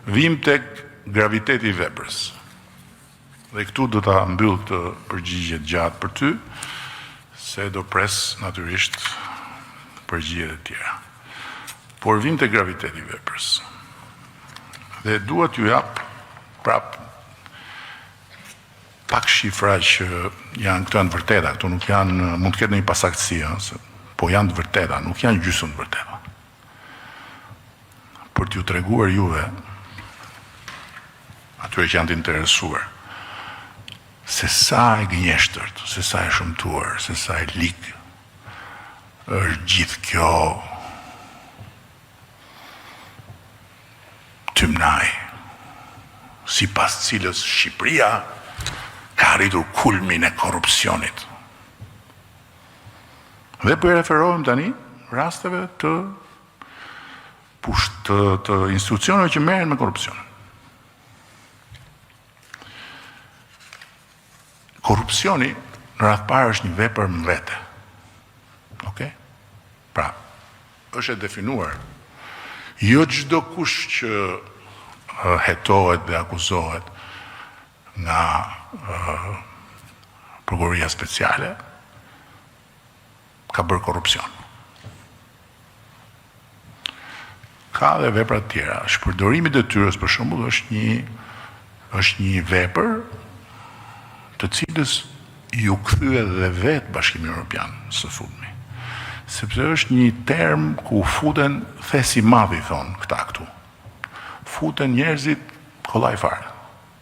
Vim tek graviteti i veprës. Dhe këtu do ta mbyll të përgjigjet gjatë për ty, se do pres natyrisht përgjigjet e tjera. Por vim tek graviteti i veprës. Dhe dua t'ju jap prap pak shifra që janë, këto janë të vërteta, këto nuk janë, mund të ketë një pasaktësi, po janë të vërteta, nuk janë gjysmë të vërteta. Për t'ju treguar juve, atyre që janë të interesuar, se sa e gënjeshtërt, se sa e shëmtuar, se sa e likë, është gjithë kjo tymnaj, si pas cilës Shqipëria ka arritur kulmin e korrupsionit. Dhe për referohem tani rasteve të institucioneve që merren me korrupsion. Korrupsioni në radhë parë është një vepër më vete. Okay? Pra, është e definuar. Jo çdo kush që hetohet dhe akuzohet nga prokuroria speciale ka bërë korrupsion. Ka dhe vepra të tjera. Shpërdorimi i detyrës për shembull është një vepër të cilës ju kthye dhe vetë Bashkimi Evropian së fundmi. Sepse është një term ku futen thesi madh i thon këta këtu. Futen njerëzit kollaj fare.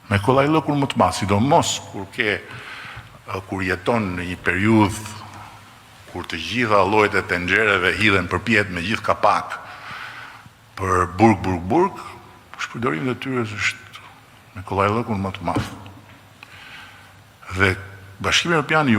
Me kollajllëkun më të madh, sidomos kur jeton në një periudhë kur të gjitha llojet e tenxhereve hidhen përpjet me gjithë kapak për burg, shpërdorimi i detyrës është me kollajllëkun më të madh. Dhe Bashkimi Evropian ju